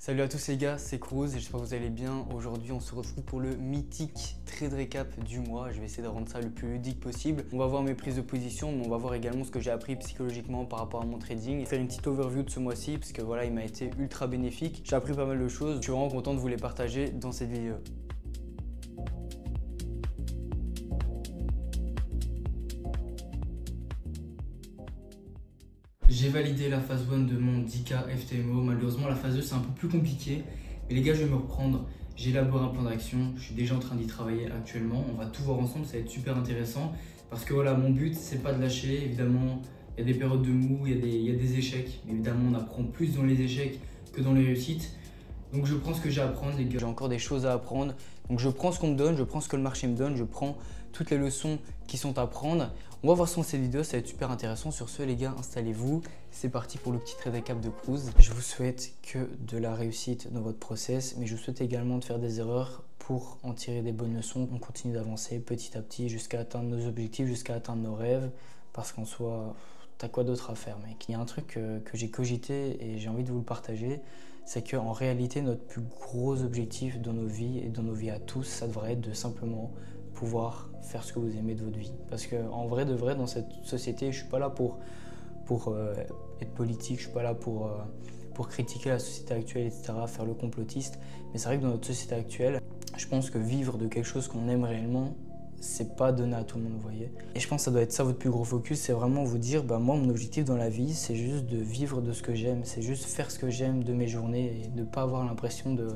Salut à tous les gars, c'est Cruz et j'espère que vous allez bien. Aujourd'hui on se retrouve pour le mythique trade récap du mois. Je vais essayer de rendre ça le plus ludique possible. On va voir mes prises de position, mais on va voir également ce que j'ai appris psychologiquement par rapport à mon trading. Faire une petite overview de ce mois-ci parce que voilà, il m'a été ultra bénéfique. J'ai appris pas mal de choses, je suis vraiment content de vous les partager dans cette vidéo. J'ai validé la phase 1 de mon 10K FTMO. Malheureusement, la phase 2, c'est un peu plus compliqué. Mais les gars, je vais me reprendre. J'ai élaboré un plan d'action. Je suis déjà en train d'y travailler actuellement. On va tout voir ensemble. Ça va être super intéressant. Parce que voilà, mon but, c'est pas de lâcher. Évidemment, il y a des périodes de mou, il y a des échecs. Mais évidemment, on apprend plus dans les échecs que dans les réussites. Donc, je prends ce que j'ai à apprendre, les gars. J'ai encore des choses à apprendre. Donc, je prends ce qu'on me donne. Je prends ce que le marché me donne. Je prends toutes les leçons qui sont à prendre. On va voir ça dans cette vidéo, ça va être super intéressant. Sur ce, les gars, installez-vous. C'est parti pour le petit trade récap de Cruz. Je vous souhaite que de la réussite dans votre process, mais je vous souhaite également de faire des erreurs pour en tirer des bonnes leçons. On continue d'avancer petit à petit jusqu'à atteindre nos objectifs, jusqu'à atteindre nos rêves. Parce qu'en soi, t'as quoi d'autre à faire, mec? Il y a un truc que j'ai cogité et j'ai envie de vous le partager. C'est qu'en réalité, notre plus gros objectif dans nos vies et dans nos vies à tous, ça devrait être de simplement pouvoir faire ce que vous aimez de votre vie. Parce qu'en vrai de vrai, dans cette société, je suis pas là pour être politique, je suis pas là pour critiquer la société actuelle, etc., faire le complotiste. Mais c'est vrai que dans notre société actuelle, je pense que vivre de quelque chose qu'on aime réellement, c'est pas donné à tout le monde, vous voyez. Et je pense que ça doit être ça votre plus gros focus, c'est vraiment vous dire, bah moi mon objectif dans la vie, c'est juste de vivre de ce que j'aime, c'est juste faire ce que j'aime de mes journées et de pas avoir l'impression de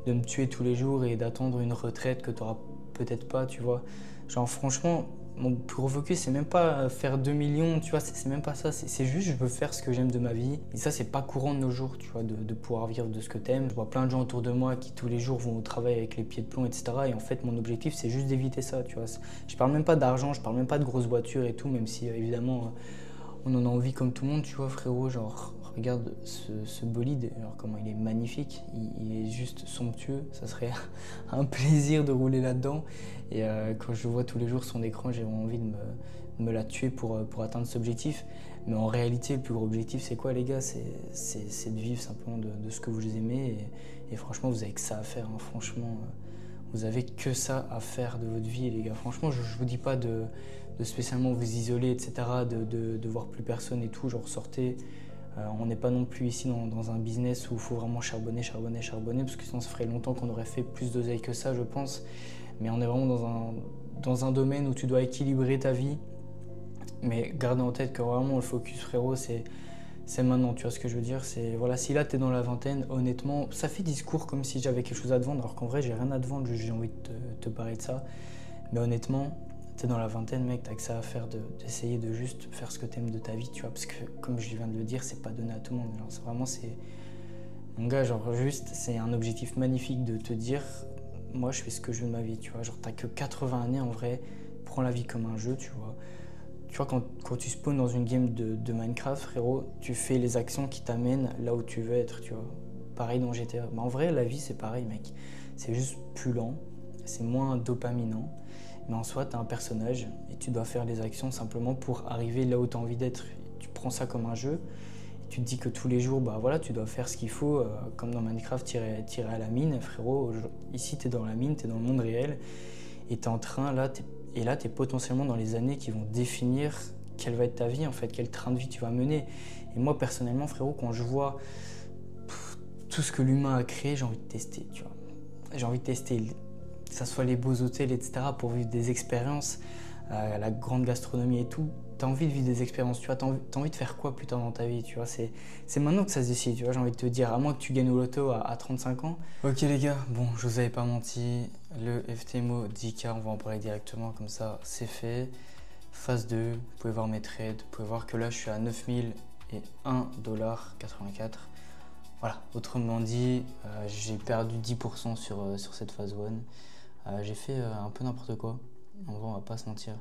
me tuer tous les jours et d'attendre une retraite que tu auras peut-être pas, tu vois. Genre franchement, mon plus gros focus, c'est même pas faire 2 millions, tu vois, c'est même pas ça. C'est juste, je veux faire ce que j'aime de ma vie. Et ça, c'est pas courant de nos jours, tu vois, de pouvoir vivre de ce que t'aimes. Je vois plein de gens autour de moi qui tous les jours vont au travail avec les pieds de plomb, etc. Et en fait, mon objectif, c'est juste d'éviter ça, tu vois. Je parle même pas d'argent, je parle même pas de grosses voitures et tout, même si évidemment, on en a envie comme tout le monde, tu vois, frérot. Genre, regarde ce bolide, alors comment il est magnifique, il est juste somptueux, ça serait un plaisir de rouler là-dedans. Et quand je vois tous les jours son écran, j'ai vraiment envie de me la tuer pour atteindre cet objectif. Mais en réalité, le plus gros objectif, c'est quoi, les gars? C'est de vivre simplement de ce que vous aimez. Et franchement, vous avez que ça à faire, hein. Franchement, vous avez que ça à faire de votre vie, les gars. Franchement, je vous dis pas de spécialement vous isoler, etc., de voir plus personne et tout, genre sortez. On n'est pas non plus ici dans un business où il faut vraiment charbonner, parce que sinon ça ferait longtemps qu'on aurait fait plus d'oseille que ça, je pense. Mais on est vraiment dans un domaine où tu dois équilibrer ta vie. Mais gardez en tête que vraiment le focus, frérot, c'est maintenant, tu vois ce que je veux dire. Voilà, si là tu es dans la vingtaine, honnêtement, ça fait discours comme si j'avais quelque chose à te vendre, alors qu'en vrai j'ai rien à te vendre, j'ai envie de te parler de ça. Mais honnêtement, t'es dans la vingtaine, mec, t'as que ça à faire d'essayer de juste faire ce que t'aimes de ta vie, tu vois, parce que comme je viens de le dire, c'est pas donné à tout le monde. Alors mon gars, genre juste, c'est un objectif magnifique de te dire, moi je fais ce que je veux de ma vie, tu vois, genre t'as que 80 années en vrai, prends la vie comme un jeu, tu vois. Tu vois, quand tu spawns dans une game de Minecraft, frérot, tu fais les actions qui t'amènent là où tu veux être, tu vois. Pareil dans GTA. Mais en vrai, la vie, c'est pareil, mec. C'est juste plus lent, c'est moins dopaminant. Mais en soi, tu as un personnage et tu dois faire les actions simplement pour arriver là où tu as envie d'être. Tu prends ça comme un jeu et tu te dis que tous les jours, bah voilà, tu dois faire ce qu'il faut, comme dans Minecraft, tirer à la mine. Frérot, ici, tu es dans la mine, tu es dans le monde réel et tu es en train, là, tu es potentiellement dans les années qui vont définir quelle va être ta vie, en fait, quel train de vie tu vas mener. Et moi, personnellement, frérot, quand je vois tout ce que l'humain a créé, j'ai envie de tester, tu vois. J'ai envie de tester. Que ça soit les beaux hôtels, etc., pour vivre des expériences, la grande gastronomie et tout, t'as envie de vivre des expériences, tu vois, t'as envie de faire quoi plus tard dans ta vie, tu vois, c'est maintenant que ça se décide, tu vois, j'ai envie de te dire, à moins que tu gagnes au loto à 35 ans. Ok les gars, bon, je vous avais pas menti, le FTMO 10K, on va en parler directement, comme ça, c'est fait. Phase 2, vous pouvez voir mes trades, vous pouvez voir que là, je suis à 9001,84 $. Voilà, autrement dit, j'ai perdu 10% sur cette phase 1. J'ai fait un peu n'importe quoi, en vrai on va pas se mentir.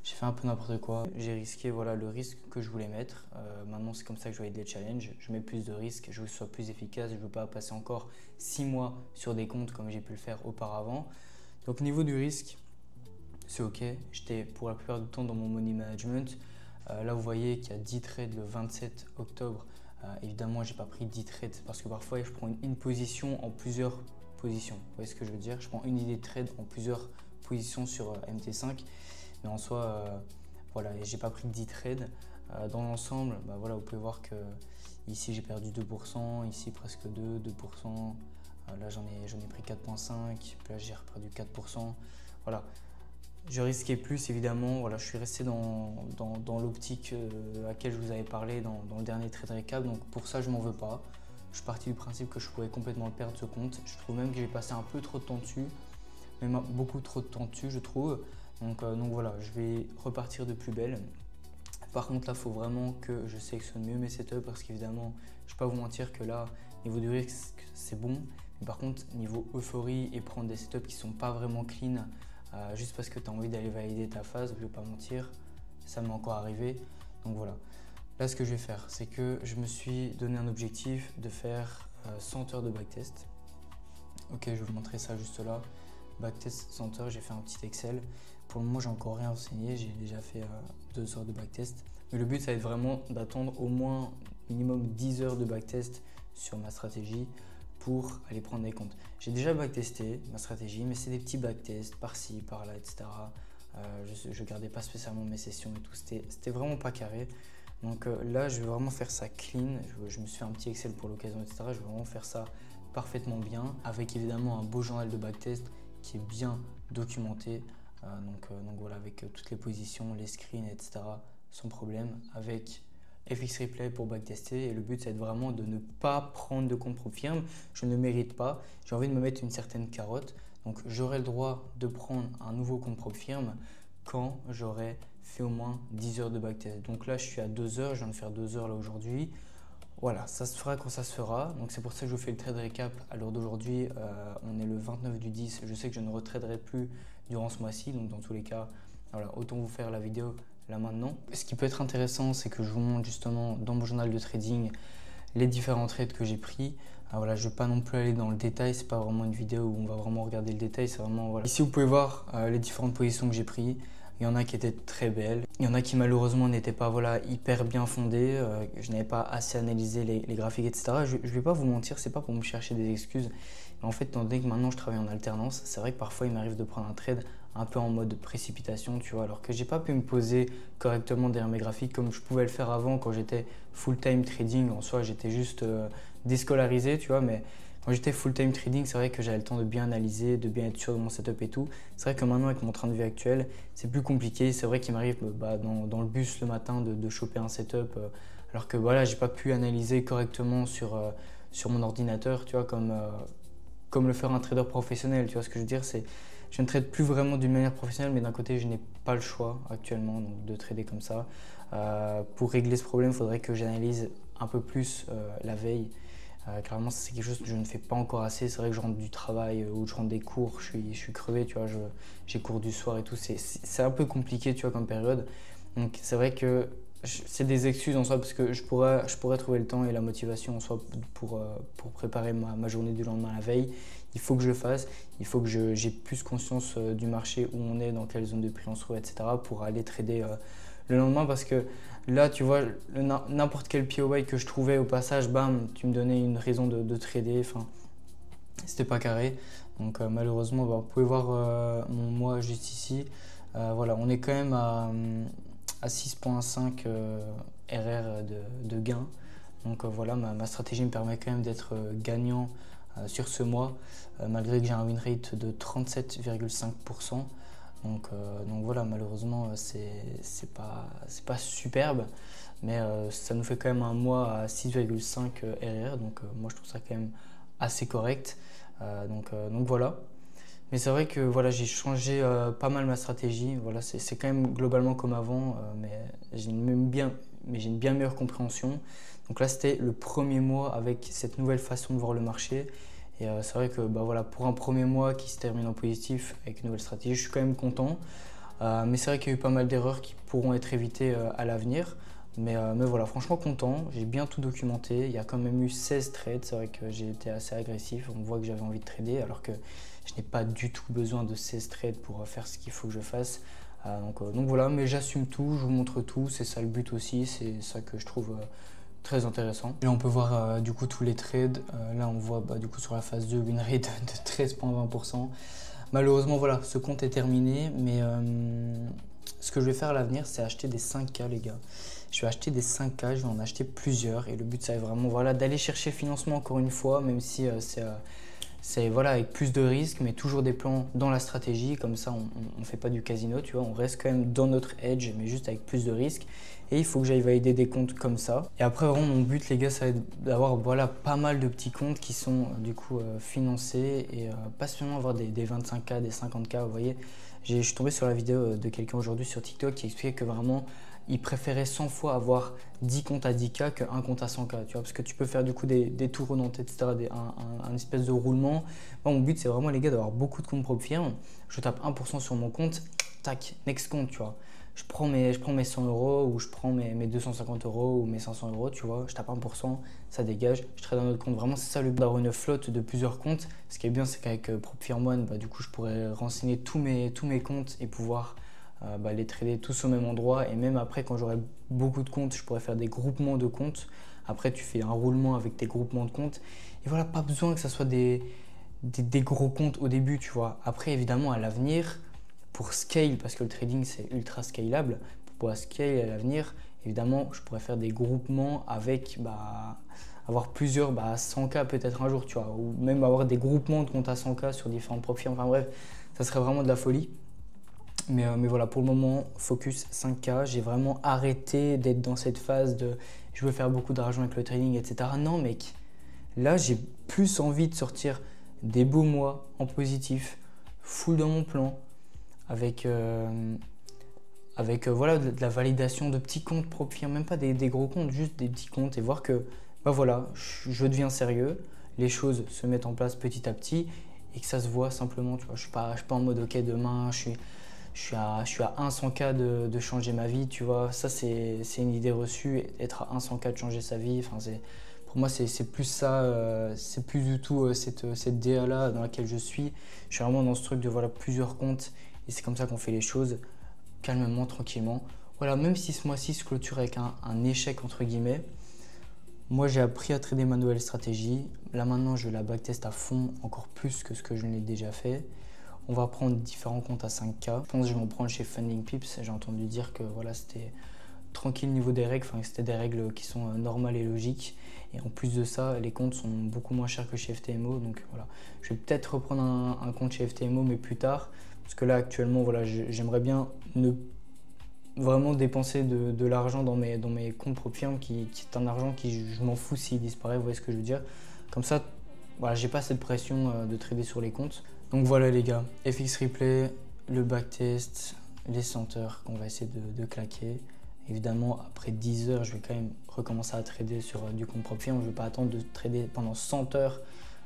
J'ai fait un peu n'importe quoi, j'ai risqué voilà, le risque que je voulais mettre. Maintenant c'est comme ça que je voyais des challenges, je mets plus de risques, je veux que ce soit plus efficace, je ne veux pas passer encore 6 mois sur des comptes comme j'ai pu le faire auparavant. Donc niveau du risque, c'est ok, j'étais pour la plupart du temps dans mon money management. Là vous voyez qu'il y a 10 trades le 27 octobre Évidemment, j'ai pas pris 10 trades parce que parfois je prends une position en plusieurs positions. Vous voyez ce que je veux dire? Je prends une idée de trade en plusieurs positions sur MT5, mais en soi, voilà, j'ai pas pris 10 trades. Dans l'ensemble, voilà, vous pouvez voir que ici j'ai perdu 2%, ici presque 2%. Là j'en ai pris 4,5, puis là j'ai perdu 4%. Voilà. Je risquais plus évidemment, voilà, je suis resté dans l'optique à laquelle je vous avais parlé dans le dernier trade récap, donc pour ça je m'en veux pas. Je suis parti du principe que je pouvais complètement perdre ce compte. Je trouve même que j'ai passé un peu trop de temps dessus, même beaucoup trop de temps dessus je trouve. Donc voilà, je vais repartir de plus belle. Par contre là, il faut vraiment que je sélectionne mieux mes setups parce qu'évidemment, je ne vais pas vous mentir que là, niveau du risque, c'est bon. Mais par contre, niveau euphorie et prendre des setups qui ne sont pas vraiment clean, juste parce que tu as envie d'aller valider ta phase, je ne vais pas mentir, ça m'est encore arrivé. Donc voilà. Là, ce que je vais faire, c'est que je me suis donné un objectif de faire 100 heures de backtest. Ok, je vais vous montrer ça juste là. Backtest 100 heures, j'ai fait un petit Excel. Pour le moment, j'ai encore rien enseigné, j'ai déjà fait 2 heures de backtest. Mais le but, ça va être vraiment d'attendre au moins minimum 10 heures de backtest sur ma stratégie pour aller prendre des comptes. J'ai déjà backtesté ma stratégie, mais c'est des petits backtests par-ci, par-là, etc. Je gardais pas spécialement mes sessions et tout, c'était vraiment pas carré. Donc là, je vais vraiment faire ça clean. Je me suis fait un petit Excel pour l'occasion, etc. Je vais vraiment faire ça parfaitement bien, avec évidemment un beau journal de backtest qui est bien documenté. Donc voilà, avec toutes les positions, les screens, etc. sans problème, avec FX Replay pour backtester. Et le but, c'est vraiment de ne pas prendre de compte propre firme. Je ne le mérite pas. J'ai envie de me mettre une certaine carotte. Donc j'aurai le droit de prendre un nouveau compte propre firme quand j'aurai fait au moins 10 heures de backtest. Donc là, je suis à 2 heures. Je viens de faire 2 heures là aujourd'hui. Voilà, ça se fera quand ça se fera. Donc c'est pour ça que je vous fais le trade récap à l'heure d'aujourd'hui. On est le 29 du 10. Je sais que je ne retraderai plus durant ce mois-ci. Donc dans tous les cas, voilà, autant vous faire la vidéo là maintenant. Ce qui peut être intéressant, c'est que je vous montre justement dans mon journal de trading les différents trades que j'ai pris. Voilà, je ne vais pas non plus aller dans le détail. C'est pas vraiment une vidéo où on va vraiment regarder le détail. C'est vraiment, voilà. Ici, vous pouvez voir les différentes positions que j'ai prises. Il y en a qui étaient très belles. Il y en a qui malheureusement n'étaient pas hyper bien fondées. Je n'avais pas assez analysé les graphiques, etc. Je ne vais pas vous mentir, c'est pas pour me chercher des excuses. Mais en fait, étant donné que maintenant je travaille en alternance, c'est vrai que parfois il m'arrive de prendre un trade un peu en mode précipitation, tu vois, alors que j'ai pas pu me poser correctement derrière mes graphiques comme je pouvais le faire avant quand j'étais full-time trading. En soi, j'étais juste déscolarisé, tu vois, mais quand j'étais full-time trading, c'est vrai que j'avais le temps de bien analyser, de bien être sûr de mon setup et tout. C'est vrai que maintenant, avec mon train de vie actuel, c'est plus compliqué. C'est vrai qu'il m'arrive dans le bus le matin de choper un setup, alors que voilà, j'ai pas pu analyser correctement sur mon ordinateur, tu vois, comme le ferait un trader professionnel. Tu vois ce que je veux dire, je ne trade plus vraiment d'une manière professionnelle, mais d'un côté, je n'ai pas le choix actuellement donc, de trader comme ça. Pour régler ce problème, il faudrait que j'analyse un peu plus la veille. Clairement, c'est quelque chose que je ne fais pas encore assez. C'est vrai que je rentre du travail ou je rentre des cours, je suis crevé, tu vois, j'ai cours du soir et tout. C'est un peu compliqué, tu vois, comme période. Donc, c'est vrai que c'est des excuses en soi parce que je pourrais trouver le temps et la motivation en soi pour préparer ma journée du lendemain la veille. Il faut que je le fasse, il faut que j'ai plus conscience du marché, où on est, dans quelle zone de prix on se trouve, etc. pour aller trader le lendemain parce que là, tu vois, n'importe quel POI que je trouvais au passage, bam, tu me donnais une raison de trader. Enfin, c'était pas carré. Donc malheureusement, vous pouvez voir mon mois juste ici. Voilà, on est quand même à 6,5 RR de gain. Donc voilà, ma stratégie me permet quand même d'être gagnant sur ce mois, malgré que j'ai un win rate de 37,5%. Donc voilà, malheureusement, c'est pas superbe, mais ça nous fait quand même un mois à 6,5 RR. Donc moi, je trouve ça quand même assez correct. Donc voilà. Mais c'est vrai que voilà, j'ai changé pas mal ma stratégie. Voilà, c'est quand même globalement comme avant, mais j'ai une bien meilleure compréhension. Donc là, c'était le premier mois avec cette nouvelle façon de voir le marché. Et c'est vrai que voilà, pour un premier mois qui se termine en positif avec une nouvelle stratégie, je suis quand même content. Mais c'est vrai qu'il y a eu pas mal d'erreurs qui pourront être évitées à l'avenir. Mais voilà, franchement content, j'ai bien tout documenté. Il y a quand même eu 16 trades, c'est vrai que j'ai été assez agressif. On voit que j'avais envie de trader alors que je n'ai pas du tout besoin de 16 trades pour faire ce qu'il faut que je fasse. Donc voilà, mais j'assume tout, je vous montre tout, c'est ça le but aussi, c'est ça que je trouve très intéressant. Là on peut voir du coup tous les trades. Là on voit du coup sur la phase 2 win rate de 13,20%. Malheureusement voilà, ce compte est terminé, mais ce que je vais faire à l'avenir, c'est acheter des 5K les gars. Je vais acheter des 5K, je vais en acheter plusieurs et le but ça est vraiment voilà, d'aller chercher le financement encore une fois, même si c'est voilà, avec plus de risques, mais toujours des plans dans la stratégie. Comme ça, on ne fait pas du casino, tu vois, on reste quand même dans notre edge, mais juste avec plus de risques. Et il faut que j'aille valider des comptes comme ça. Et après, vraiment, mon but, les gars, ça va être d'avoir voilà, pas mal de petits comptes qui sont du coup financés et pas seulement avoir des 25K, des 50K. Vous voyez, je suis tombé sur la vidéo de quelqu'un aujourd'hui sur TikTok qui expliquait que vraiment, il préférait 100 fois avoir 10 comptes à 10K qu'un compte à 100K, tu vois, parce que tu peux faire du coup des tours rondantes, etc., un espèce de roulement. Moi, mon but, c'est vraiment, les gars, d'avoir beaucoup de comptes propres firmes. Je tape 1% sur mon compte, tac, next compte, tu vois. Je prends mes 100 euros ou je prends mes 250 euros ou mes 500 euros, tu vois. Je tape 1%, ça dégage, je trade un autre compte. Vraiment, c'est ça le but d'avoir une flotte de plusieurs comptes. Ce qui est bien, c'est qu'avec PropFirm One, du coup, je pourrais renseigner tous mes comptes et pouvoir les trader tous au même endroit. Et même après, quand j'aurai beaucoup de comptes, je pourrais faire des groupements de comptes. Après, tu fais un roulement avec tes groupements de comptes. Et voilà, pas besoin que ça soit des gros comptes au début, tu vois. Après, évidemment, à l'avenir, pour scale, parce que le trading, c'est ultra scalable, pour pouvoir scale à l'avenir, évidemment, je pourrais faire des groupements avec, avoir plusieurs 100K peut-être un jour, tu vois. Ou même avoir des groupements de comptes à 100K sur différentes profils. Enfin bref, ça serait vraiment de la folie. Mais voilà, pour le moment, focus 5K. J'ai vraiment arrêté d'être dans cette phase de je veux faire beaucoup d'argent avec le trading, etc. Non, mec, là, j'ai plus envie de sortir des beaux mois en positif, full dans mon plan, avec voilà, de la validation de petits comptes propres, même pas des gros comptes, juste des petits comptes et voir que voilà, je deviens sérieux, les choses se mettent en place petit à petit et que ça se voit simplement. Tu vois, je suis pas en mode ok, demain, je suis à 100K de changer ma vie, tu vois. Ça, c'est une idée reçue, être à 100K de changer sa vie. Enfin, pour moi, c'est plus ça, c'est plus du tout cette DA-là dans laquelle je suis. Je suis vraiment dans ce truc de voilà, plusieurs comptes et c'est comme ça qu'on fait les choses, calmement, tranquillement. Voilà, même si ce mois-ci se clôture avec un échec, entre guillemets, moi, j'ai appris à trader ma nouvelle stratégie. Là, maintenant, je la backtest à fond, encore plus que ce que je l'ai déjà fait. On va prendre différents comptes à 5K. Je pense que je vais en prendre chez Funding Pips. J'ai entendu dire que voilà, c'était tranquille au niveau des règles, enfin, que c'était des règles qui sont normales et logiques. Et en plus de ça, les comptes sont beaucoup moins chers que chez FTMO. Donc voilà, je vais peut-être reprendre un compte chez FTMO, mais plus tard. Parce que là, actuellement, voilà, j'aimerais bien ne vraiment dépenser de l'argent dans mes comptes propres firmes, qui est un argent qui, je m'en fous s'il disparaît, vous voyez ce que je veux dire. Comme ça, voilà, j'ai pas cette pression de trader sur les comptes. Donc voilà les gars, FX Replay, le backtest, les 100 heures qu'on va essayer de claquer. Évidemment, après 10 heures, je vais quand même recommencer à trader sur du compte propre firme. Je ne vais pas attendre de trader pendant 100 heures,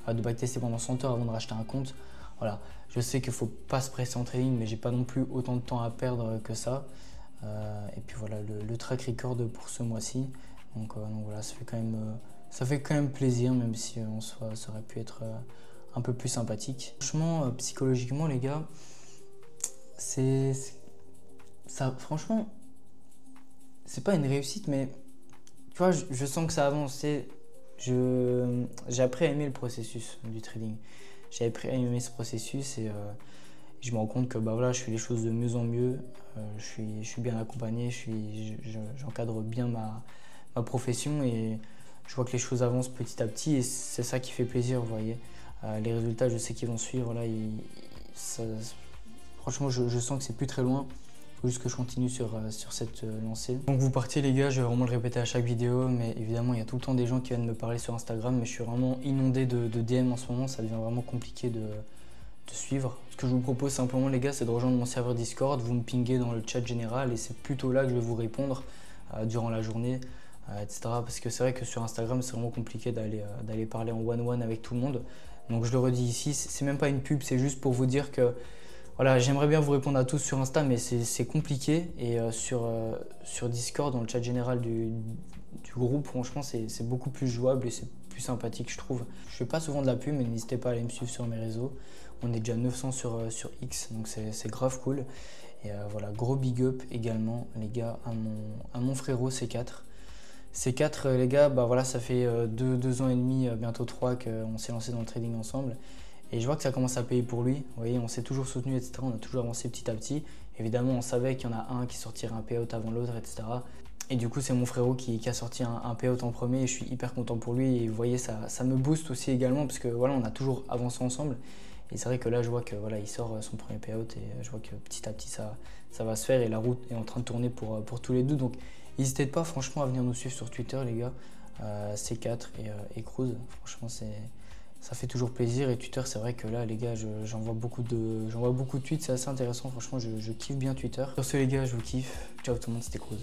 de backtester pendant 100 heures avant de racheter un compte. Voilà, je sais qu'il ne faut pas se presser en trading, mais j'ai pas non plus autant de temps à perdre que ça. Et puis voilà, le track record pour ce mois-ci. Donc voilà, ça fait quand même plaisir, même si en soi, ça aurait pu être un peu plus sympathique. Franchement, psychologiquement, les gars, franchement, c'est pas une réussite, mais tu vois, je sens que ça avance. J'ai appris à aimer le processus du trading. J'ai appris à aimer ce processus et je me rends compte que voilà, je fais les choses de mieux en mieux. Je suis bien accompagné, j'encadre bien ma profession et je vois que les choses avancent petit à petit et c'est ça qui fait plaisir, vous voyez. Les résultats, je sais qu'ils vont suivre. Là, franchement, je sens que c'est plus très loin. Il faut juste que je continue sur cette lancée. Donc vous partiez les gars, je vais vraiment le répéter à chaque vidéo, mais évidemment il y a tout le temps des gens qui viennent me parler sur Instagram, mais je suis vraiment inondé de DM en ce moment, ça devient vraiment compliqué de suivre. Ce que je vous propose simplement les gars, c'est de rejoindre mon serveur Discord, vous me pinguez dans le chat général et c'est plutôt là que je vais vous répondre durant la journée, etc. Parce que c'est vrai que sur Instagram c'est vraiment compliqué d'aller parler en one-one avec tout le monde. Donc je le redis ici, c'est même pas une pub, c'est juste pour vous dire que voilà, j'aimerais bien vous répondre à tous sur Insta, mais c'est compliqué. Et sur Discord, dans le chat général du groupe, franchement, c'est beaucoup plus jouable et c'est plus sympathique, je trouve. Je fais pas souvent de la pub, mais n'hésitez pas à aller me suivre sur mes réseaux. On est déjà 900 sur X, donc c'est grave cool. Et voilà, gros big up également, les gars, à mon frérot C4, C4, les gars, bah voilà, ça fait 2 ans et demi, bientôt 3 qu'on s'est lancé dans le trading ensemble. Et je vois que ça commence à payer pour lui. Vous voyez, on s'est toujours soutenu, etc. On a toujours avancé petit à petit. Évidemment, on savait qu'il y en a un qui sortirait un payout avant l'autre, etc. Et du coup, c'est mon frérot qui a sorti un payout en premier et je suis hyper content pour lui. Et vous voyez, ça me booste aussi également parce que voilà, on a toujours avancé ensemble. Et c'est vrai que là, je vois que voilà, il sort son premier payout et je vois que petit à petit, ça va se faire et la route est en train de tourner pour tous les deux. Donc, n'hésitez pas franchement à venir nous suivre sur Twitter, les gars. C4 et Cruz. Franchement, ça fait toujours plaisir. Et Twitter, c'est vrai que là, les gars, j'envoie beaucoup de tweets. C'est assez intéressant. Franchement, je kiffe bien Twitter. Sur ce, les gars, je vous kiffe. Ciao tout le monde, c'était Cruz.